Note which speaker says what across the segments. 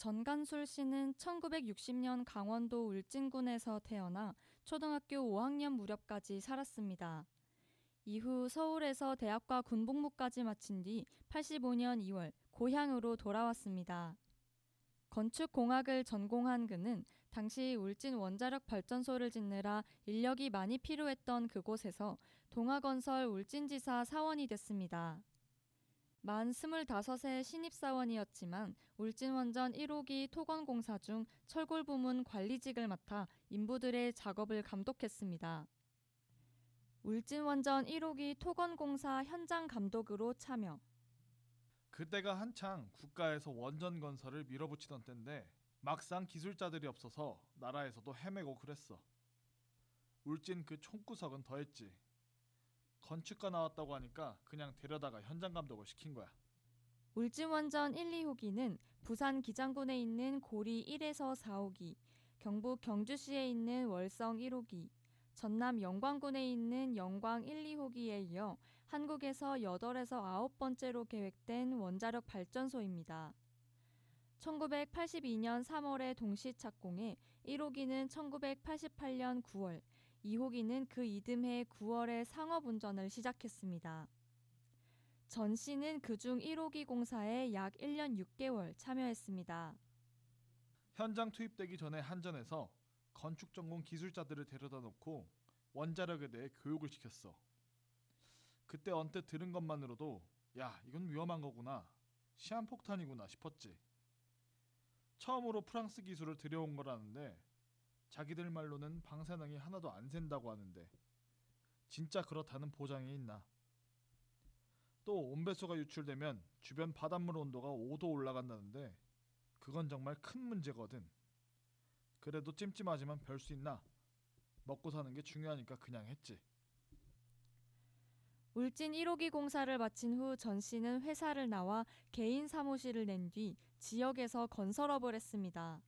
Speaker 1: 전간술 씨는 1960년 강원도 울진군에서 태어나 초등학교 5학년 무렵까지 살았습니다. 이후 서울에서 대학과 군복무까지 마친 뒤 85년 2월 고향으로 돌아왔습니다. 건축공학을 전공한 그는 당시 울진 원자력 발전소를 짓느라 인력이 많이 필요했던 그곳에서 동아건설 울진지사 사원이 됐습니다. 만 25세 신입사원이었지만 울진원전 1호기 토건공사 중 철골부문 관리직을 맡아 인부들의 작업을 감독했습니다. 울진원전 1호기 토건공사 현장 감독으로 참여.
Speaker 2: 그때가 한창 국가에서 원전 건설을 밀어붙이던 때인데 막상 기술자들이 없어서 나라에서도 헤매고 그랬어. 울진 그 총구석은 더했지. 건축가 나왔다고 하니까 그냥 데려다가 현장 감독을 시킨 거야.
Speaker 1: 울진원전 1, 2호기는 부산 기장군에 있는 고리 1에서 4호기, 경북 경주시에 있는 월성 1호기, 전남 영광군에 있는 영광 1, 2호기에 이어 한국에서 8에서 9번째로 계획된 원자력 발전소입니다. 1982년 3월에 동시 착공해 1호기는 1988년 9월, 2호기는 그 이듬해 9월에 상업운전을 시작했습니다. 전 씨는 그중 1호기 공사에 약 1년 6개월 참여했습니다.
Speaker 2: 현장 투입되기 전에 한전에서 건축 전공 기술자들을 데려다 놓고 원자력에 대해 교육을 시켰어. 그때 언뜻 들은 것만으로도 야, 이건 위험한 거구나, 시한폭탄이구나 싶었지. 처음으로 프랑스 기술을 들여온 거라는데 자기들 말로는 방사능이 하나도 안 샌다고 하는데 진짜 그렇다는 보장이 있나? 또 온배수가 유출되면 주변 바닷물 온도가 5도 올라간다는데 그건 정말 큰 문제거든. 그래도 찜찜하지만 별 수 있나? 먹고 사는 게 중요하니까 그냥 했지.
Speaker 1: 울진 1호기 공사를 마친 후 전 씨는 회사를 나와 개인 사무실을 낸 뒤 지역에서 건설업을 했습니다.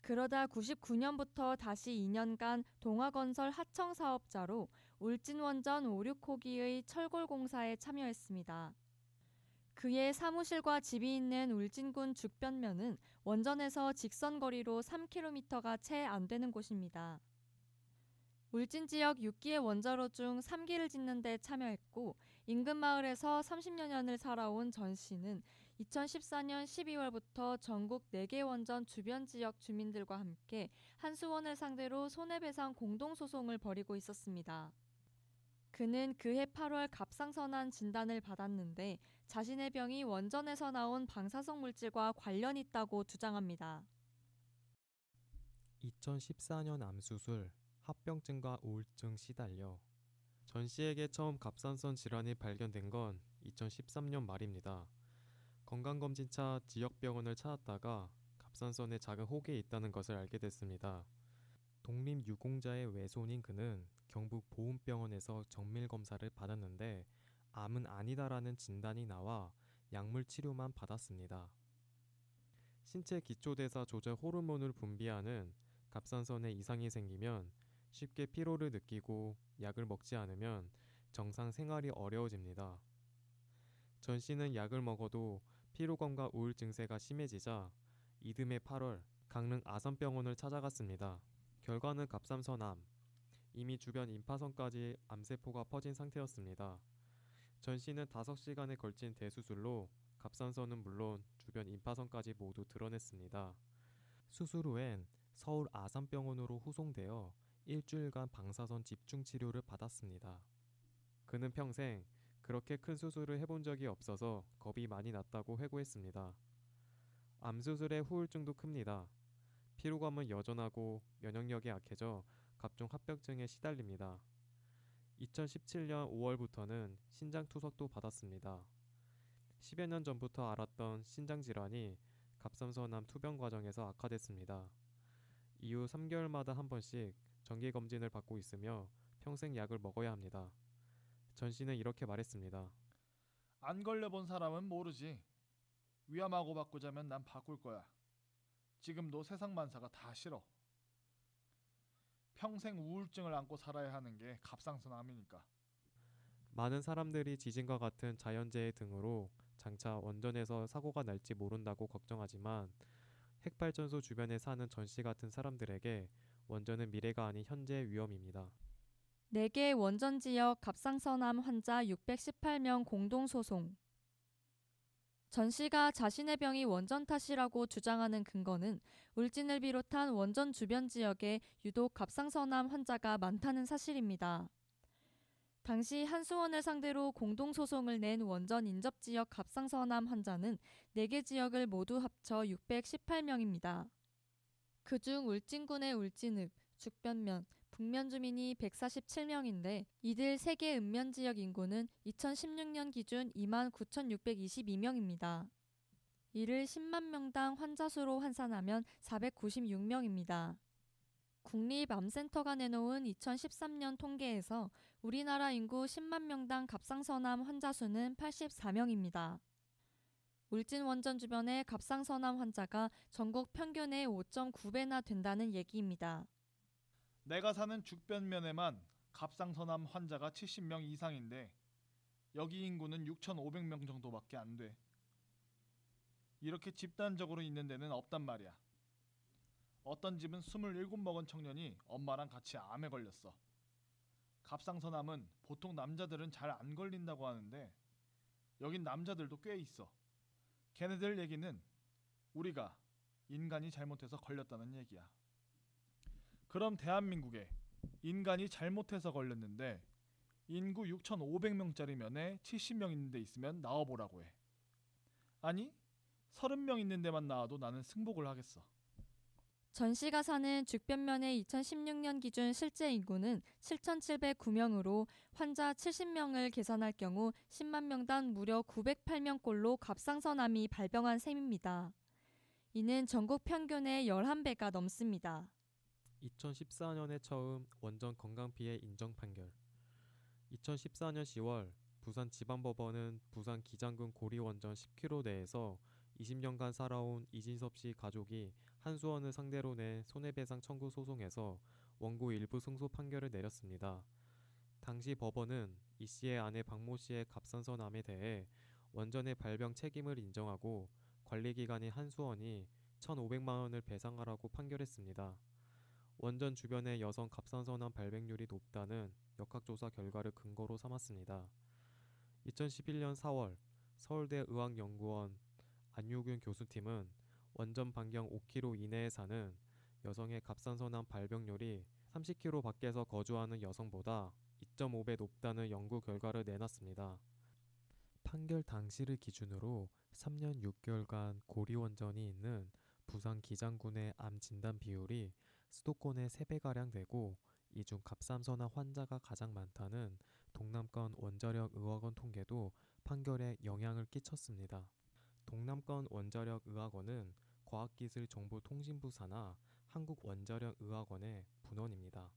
Speaker 1: 그러다 99년부터 다시 2년간 동아건설 하청사업자로 울진원전 5, 6호기의 철골공사에 참여했습니다. 그의 사무실과 집이 있는 울진군 죽변면은 원전에서 직선거리로 3km가 채 안 되는 곳입니다. 울진 지역 6기의 원자로 중 3기를 짓는 데 참여했고 인근 마을에서 30여 년을 살아온 전 씨는 2014년 12월부터 전국 4개 원전 주변 지역 주민들과 함께 한수원을 상대로 손해배상 공동소송을 벌이고 있었습니다. 그는 그해 8월 갑상선암 진단을 받았는데 자신의 병이 원전에서 나온 방사성 물질과 관련이 있다고 주장합니다.
Speaker 3: 2014년 암수술, 합병증과 우울증 시달려 전 씨에게 처음 갑상선 질환이 발견된 건 2013년 말입니다. 건강검진차 지역병원을 찾았다가 갑상선에 작은 혹이 있다는 것을 알게 됐습니다. 독립유공자의 외손인 그는 경북 보훈병원에서 정밀검사를 받았는데 암은 아니다라는 진단이 나와 약물 치료만 받았습니다. 신체 기초대사 조절 호르몬을 분비하는 갑상선에 이상이 생기면 쉽게 피로를 느끼고 약을 먹지 않으면 정상 생활이 어려워집니다. 전 씨는 약을 먹어도 피로감과 우울 증세가 심해지자 이듬해 8월 강릉 아산병원을 찾아갔습니다. 결과는 갑상선암, 이미 주변 임파선까지 암세포가 퍼진 상태였습니다. 전 씨는 5시간에 걸친 대수술로 갑상선은 물론 주변 임파선까지 모두 드러냈습니다. 수술 후엔 서울 아산병원으로 후송되어 일주일간 방사선 집중 치료를 받았습니다. 그는 평생 그렇게 큰 수술을 해본 적이 없어서 겁이 많이 났다고 회고했습니다. 암수술의 후유증도 큽니다. 피로감은 여전하고 면역력이 약해져 각종 합병증에 시달립니다. 2017년 5월부터는 신장투석도 받았습니다. 10여 년 전부터 알았던 신장질환이 갑상선암 투병 과정에서 악화됐습니다. 이후 3개월마다 한 번씩 정기검진을 받고 있으며 평생 약을 먹어야 합니다. 전 씨는 이렇게 말했습니다.
Speaker 2: 안 걸려본 사람은 모르지. 위암하고 바꾸자면 난 바꿀 거야. 지금도 세상 만사가 다 싫어. 평생 우울증을 안고 살아야 하는 게 갑상선암이니까.
Speaker 3: 많은 사람들이 지진과 같은 자연재해 등으로 장차 원전에서 사고가 날지 모른다고 걱정하지만 핵발전소 주변에 사는 전씨 같은 사람들에게 원전은 미래가 아닌 현재의 위험입니다.
Speaker 1: 4개 원전 지역 갑상선암 환자 618명 공동소송. 전 씨가 자신의 병이 원전 탓이라고 주장하는 근거는 울진을 비롯한 원전 주변 지역에 유독 갑상선암 환자가 많다는 사실입니다. 당시 한수원을 상대로 공동소송을 낸 원전 인접지역 갑상선암 환자는 4개 지역을 모두 합쳐 618명입니다. 그중 울진군의 울진읍, 죽변면, 북면 주민이 147명인데 이들 3개 읍면 지역 인구는 2016년 기준 29,622명입니다. 이를 10만 명당 환자 수로 환산하면 496명입니다. 국립암센터가 내놓은 2013년 통계에서 우리나라 인구 10만 명당 갑상선암 환자 수는 84명입니다. 울진 원전 주변의 갑상선암 환자가 전국 평균의 5.9배나 된다는 얘기입니다.
Speaker 2: 내가 사는 죽변면에만 갑상선암 환자가 70명 이상인데 여기 인구는 6,500명 정도밖에 안 돼. 이렇게 집단적으로 있는 데는 없단 말이야. 어떤 집은 27 먹은 청년이 엄마랑 같이 암에 걸렸어. 갑상선암은 보통 남자들은 잘 안 걸린다고 하는데 여긴 남자들도 꽤 있어. 걔네들 얘기는 우리가 인간이 잘못해서 걸렸다는 얘기야. 그럼 대한민국에 인간이 잘못해서 걸렸는데 인구 6,500명짜리 면에 70명 있는 데 있으면 나와보라고 해. 아니 30명 있는 데만 나와도 나는 승복을 하겠어.
Speaker 1: 전 씨가 사는 죽변면의 2016년 기준 실제 인구는 7,709명으로 환자 70명을 계산할 경우 10만 명당 무려 908명꼴로 갑상선암이 발병한 셈입니다. 이는 전국 평균의 11배가 넘습니다.
Speaker 3: 2014년에 처음 원전 건강피해 인정 판결. 2014년 10월 부산지방법원은 부산 기장군 고리원전 10km 내에서 20년간 살아온 이진섭 씨 가족이 한수원을 상대로 낸 손해배상 청구 소송에서 원고 일부 승소 판결을 내렸습니다. 당시 법원은 이 씨의 아내 박모 씨의 갑상선암에 대해 원전의 발병 책임을 인정하고 관리기관인 한수원이 1,500만 원을 배상하라고 판결했습니다. 원전 주변의 여성 갑상선암 발병률이 높다는 역학조사 결과를 근거로 삼았습니다. 2011년 4월 서울대 의학연구원 안유균 교수팀은 원전 반경 5km 이내에 사는 여성의 갑상선암 발병률이 30km 밖에서 거주하는 여성보다 2.5배 높다는 연구 결과를 내놨습니다. 판결 당시를 기준으로 3년 6개월간 고리원전이 있는 부산 기장군의 암 진단 비율이 수도권의 3배가량 되고 이 중 갑상선암 환자가 가장 많다는 동남권 원자력 의학원 통계도 판결에 영향을 끼쳤습니다. 동남권 원자력 의학원은 과학기술정보통신부 산하 한국원자력의학원의 분원입니다.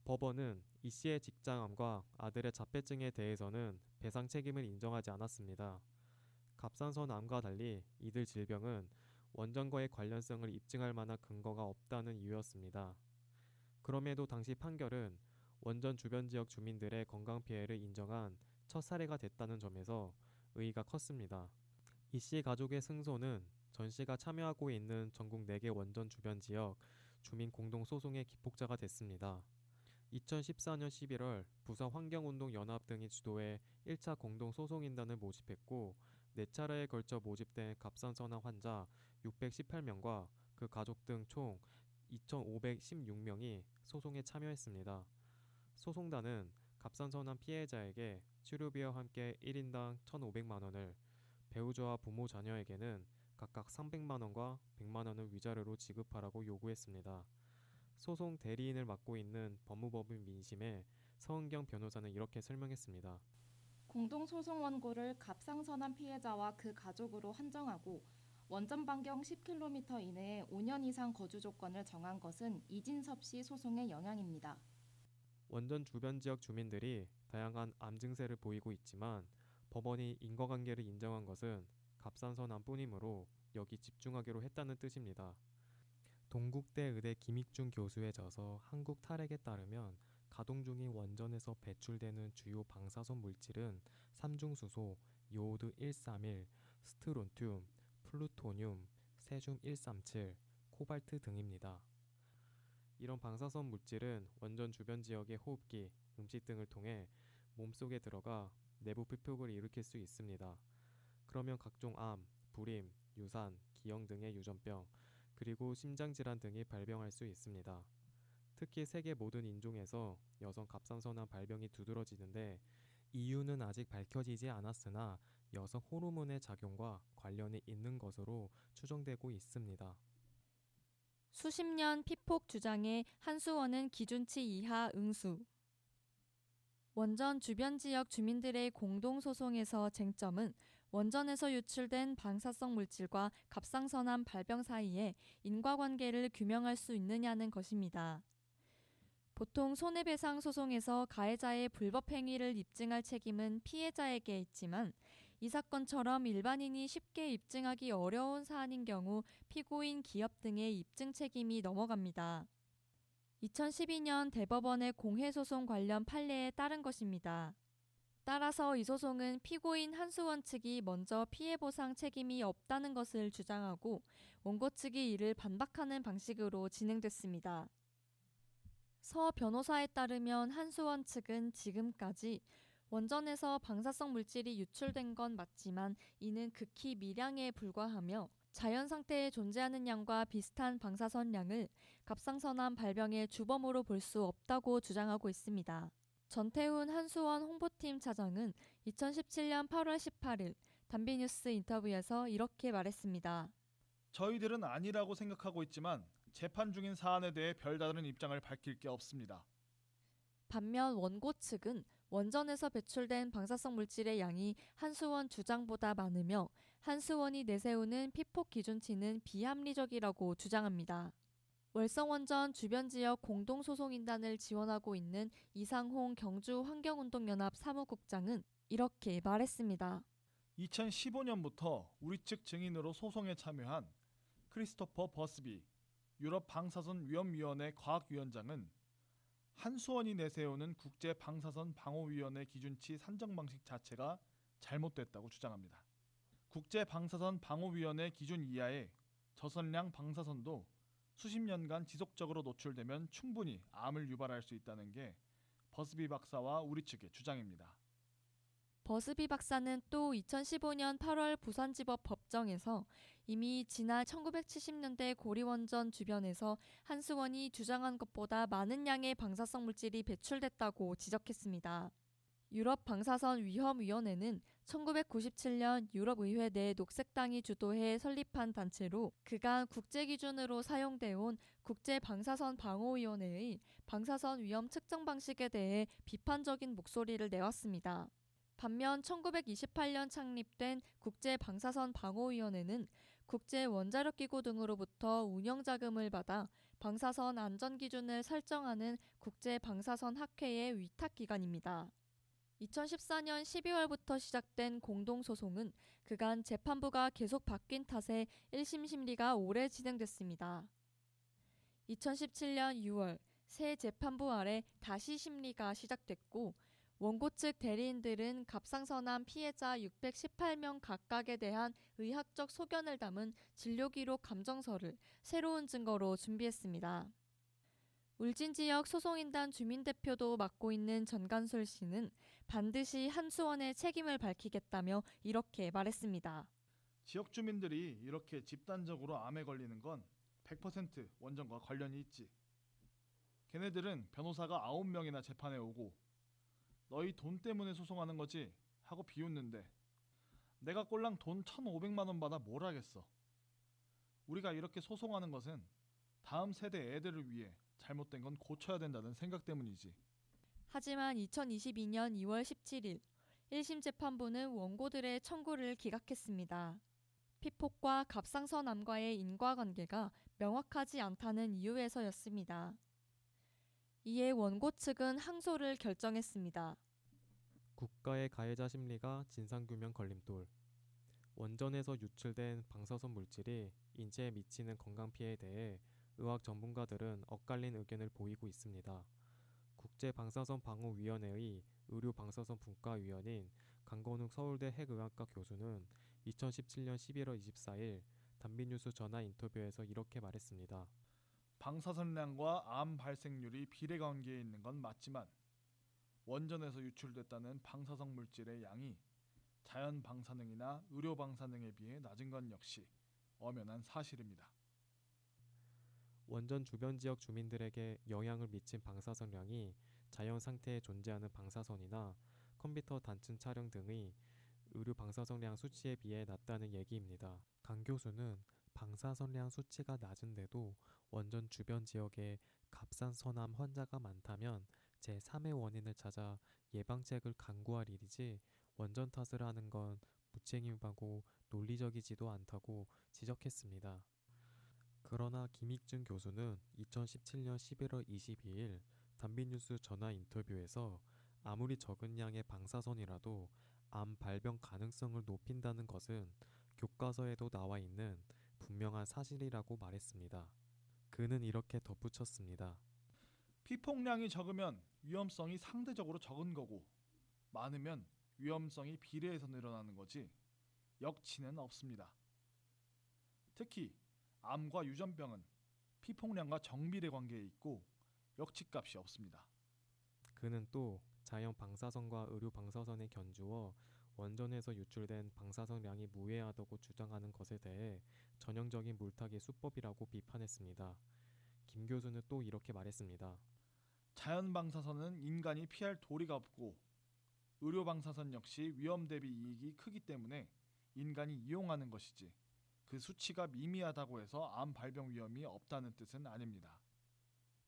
Speaker 3: 법원은 이 씨의 직장암과 아들의 자폐증에 대해서는 배상 책임을 인정하지 않았습니다. 갑상선암과 달리 이들 질병은 원전과의 관련성을 입증할 만한 근거가 없다는 이유였습니다. 그럼에도 당시 판결은 원전 주변 지역 주민들의 건강 피해를 인정한 첫 사례가 됐다는 점에서 의의가 컸습니다. 이 씨 가족의 승소는 전 씨가 참여하고 있는 전국 4개 원전 주변 지역 주민 공동 소송의 기폭제가 됐습니다. 2014년 11월 부산환경운동연합 등이 주도해 1차 공동 소송인단을 모집했고 4차례에 걸쳐 모집된 갑상선암 환자 618명과 그 가족 등 총 2,516명이 소송에 참여했습니다. 소송단은 갑상선암 피해자에게 치료비와 함께 1인당 1,500만 원을, 배우자와 부모 자녀에게는 각각 300만 원과 100만 원을 위자료로 지급하라고 요구했습니다. 소송 대리인을 맡고 있는 법무법인 민심의 서은경 변호사는 이렇게 설명했습니다.
Speaker 4: 공동소송 원고를 갑상선암 피해자와 그 가족으로 한정하고 원전 반경 10km 이내에 5년 이상 거주 조건을 정한 것은 이진섭 씨 소송의 영향입니다.
Speaker 3: 원전 주변 지역 주민들이 다양한 암 증세를 보이고 있지만 법원이 인과관계를 인정한 것은 갑상선암뿐이므로 여기 집중하기로 했다는 뜻입니다. 동국대 의대 김익준 교수의 저서 한국 탈핵에 따르면 가동 중인 원전에서 배출되는 주요 방사선 물질은 삼중수소, 요오드 131, 스트론튬, 플루토늄, 세슘 137, 코발트 등입니다. 이런 방사선 물질은 원전 주변 지역의 호흡기, 음식 등을 통해 몸속에 들어가 내부 피폭을 일으킬 수 있습니다. 그러면 각종 암, 불임, 유산, 기형 등의 유전병, 그리고 심장질환 등이 발병할 수 있습니다. 특히 세계 모든 인종에서 여성 갑상선암 발병이 두드러지는데 이유는 아직 밝혀지지 않았으나 여성 호르몬의 작용과 관련이 있는 것으로 추정되고 있습니다.
Speaker 1: 수십 년 피폭 주장의 한수원은 기준치 이하 응수. 원전 주변 지역 주민들의 공동 소송에서 쟁점은 원전에서 유출된 방사성 물질과 갑상선암 발병 사이에 인과관계를 규명할 수 있느냐는 것입니다. 보통 손해배상 소송에서 가해자의 불법 행위를 입증할 책임은 피해자에게 있지만 이 사건처럼 일반인이 쉽게 입증하기 어려운 사안인 경우 피고인 기업 등의 입증 책임이 넘어갑니다. 2012년 대법원의 공해소송 관련 판례에 따른 것입니다. 따라서 이 소송은 피고인 한수원 측이 먼저 피해보상 책임이 없다는 것을 주장하고 원고 측이 이를 반박하는 방식으로 진행됐습니다. 서 변호사에 따르면 한수원 측은 지금까지 원전에서 방사성 물질이 유출된 건 맞지만 이는 극히 미량에 불과하며 자연 상태에 존재하는 양과 비슷한 방사선 양을 갑상선암 발병의 주범으로 볼 수 없다고 주장하고 있습니다. 전태훈 한수원 홍보팀 차장은 2017년 8월 18일 단비뉴스 인터뷰에서 이렇게 말했습니다.
Speaker 2: 저희들은 아니라고 생각하고 있지만 재판 중인 사안에 대해 별다른 입장을 밝힐 게 없습니다.
Speaker 1: 반면 원고 측은 원전에서 배출된 방사성 물질의 양이 한수원 주장보다 많으며 한수원이 내세우는 피폭 기준치는 비합리적이라고 주장합니다. 월성원전 주변 지역 공동소송인단을 지원하고 있는 이상홍 경주환경운동연합 사무국장은 이렇게 말했습니다.
Speaker 2: 2015년부터 우리 측 증인으로 소송에 참여한 크리스토퍼 버스비 유럽 방사선 위험위원회 과학위원장은 한수원이 내세우는 국제방사선 방호위원회 기준치 산정 방식 자체가 잘못됐다고 주장합니다. 국제방사선 방호위원회 기준 이하의 저선량 방사선도 수십 년간 지속적으로 노출되면 충분히 암을 유발할 수 있다는 게 버스비 박사와 우리 측의 주장입니다.
Speaker 1: 버스비 박사는 또 2015년 8월 부산지법 법정에서 이미 지난 1970년대 고리원전 주변에서 한수원이 주장한 것보다 많은 양의 방사성 물질이 배출됐다고 지적했습니다. 유럽 방사선 위험위원회는 1997년 유럽의회 내 녹색당이 주도해 설립한 단체로 그간 국제기준으로 사용돼온 국제방사선 방호위원회의 방사선 위험 측정 방식에 대해 비판적인 목소리를 내왔습니다. 반면 1928년 창립된 국제방사선 방호위원회는 국제원자력기구 등으로부터 운영자금을 받아 방사선 안전기준을 설정하는 국제방사선학회의 위탁기관입니다. 2014년 12월부터 시작된 공동소송은 그간 재판부가 계속 바뀐 탓에 1심 심리가 오래 진행됐습니다. 2017년 6월 새 재판부 아래 다시 심리가 시작됐고 원고 측 대리인들은 갑상선암 피해자 618명 각각에 대한 의학적 소견을 담은 진료기록 감정서를 새로운 증거로 준비했습니다. 울진지역 소송인단 주민대표도 맡고 있는 전간솔 씨는 반드시 한수원의 책임을 밝히겠다며 이렇게 말했습니다.
Speaker 2: 지역 주민들이 이렇게 집단적으로 암에 걸리는 건 100% 원전과 관련이 있지. 걔네들은 변호사가 9명이나 재판에 오고 너희 돈 때문에 소송하는 거지 하고 비웃는데 내가 꼴랑 돈 1,500만 원 받아 뭘 하겠어. 우리가 이렇게 소송하는 것은 다음 세대 애들을 위해 잘못된 건 고쳐야 된다는 생각 때문이지.
Speaker 1: 하지만 2022년 2월 17일 1심 재판부는 원고들의 청구를 기각했습니다. 피폭과 갑상선암과의 인과관계가 명확하지 않다는 이유에서였습니다. 이에 원고 측은 항소를 결정했습니다.
Speaker 3: 국가의 가해자 심리가 진상규명 걸림돌. 원전에서 유출된 방사선 물질이 인체에 미치는 건강 피해에 대해 의학 전문가들은 엇갈린 의견을 보이고 있습니다. 국제방사선 방호위원회의 의료방사선 분과위원인 강건욱 서울대 핵의학과 교수는 2017년 11월 24일 단비뉴스 전화 인터뷰에서 이렇게 말했습니다.
Speaker 2: 방사선량과 암 발생률이 비례관계에 있는 건 맞지만 원전에서 유출됐다는 방사성 물질의 양이 자연 방사능이나 의료 방사능에 비해 낮은 건 역시 엄연한 사실입니다.
Speaker 3: 원전 주변 지역 주민들에게 영향을 미친 방사선량이 자연 상태에 존재하는 방사선이나 컴퓨터 단층 촬영 등의 의료 방사선량 수치에 비해 낮다는 얘기입니다. 강 교수는 방사선량 수치가 낮은데도 원전 주변 지역에 갑상선암 환자가 많다면 제3의 원인을 찾아 예방책을 강구할 일이지 원전 탓을 하는 건 무책임하고 논리적이지도 않다고 지적했습니다. 그러나 김익준 교수는 2017년 11월 22일 단비뉴스 전화 인터뷰에서 아무리 적은 양의 방사선이라도 암 발병 가능성을 높인다는 것은 교과서에도 나와 있는 분명한 사실이라고 말했습니다. 그는 이렇게 덧붙였습니다.
Speaker 2: 피폭량이 적으면 위험성이 상대적으로 적은 거고 많으면 위험성이 비례해서 늘어나는 거지 역치는 없습니다. 특히 암과 유전병은 피폭량과 정비례 관계에 있고 역치값이 없습니다.
Speaker 3: 그는 또 자연 방사선과 의료 방사선에 견주어 원전에서 유출된 방사선량이 무해하다고 주장하는 것에 대해 전형적인 물타기 수법이라고 비판했습니다. 김 교수는 또 이렇게 말했습니다.
Speaker 2: 자연 방사선은 인간이 피할 도리가 없고 의료 방사선 역시 위험 대비 이익이 크기 때문에 인간이 이용하는 것이지 그 수치가 미미하다고 해서 암 발병 위험이 없다는 뜻은 아닙니다.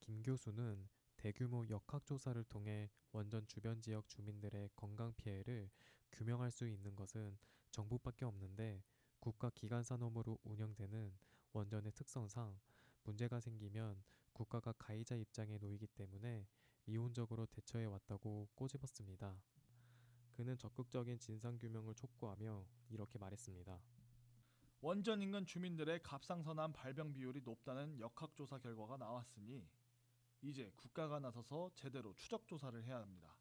Speaker 3: 김 교수는 대규모 역학조사를 통해 원전 주변 지역 주민들의 건강 피해를 규명할 수 있는 것은 정부밖에 없는데 국가 기관 산업으로 운영되는 원전의 특성상 문제가 생기면 국가가 가해자 입장에 놓이기 때문에 미온적으로 대처해 왔다고 꼬집었습니다. 그는 적극적인 진상규명을 촉구하며 이렇게 말했습니다.
Speaker 2: 원전 인근 주민들의 갑상선암 발병 비율이 높다는 역학조사 결과가 나왔으니 이제 국가가 나서서 제대로 추적 조사를 해야 합니다.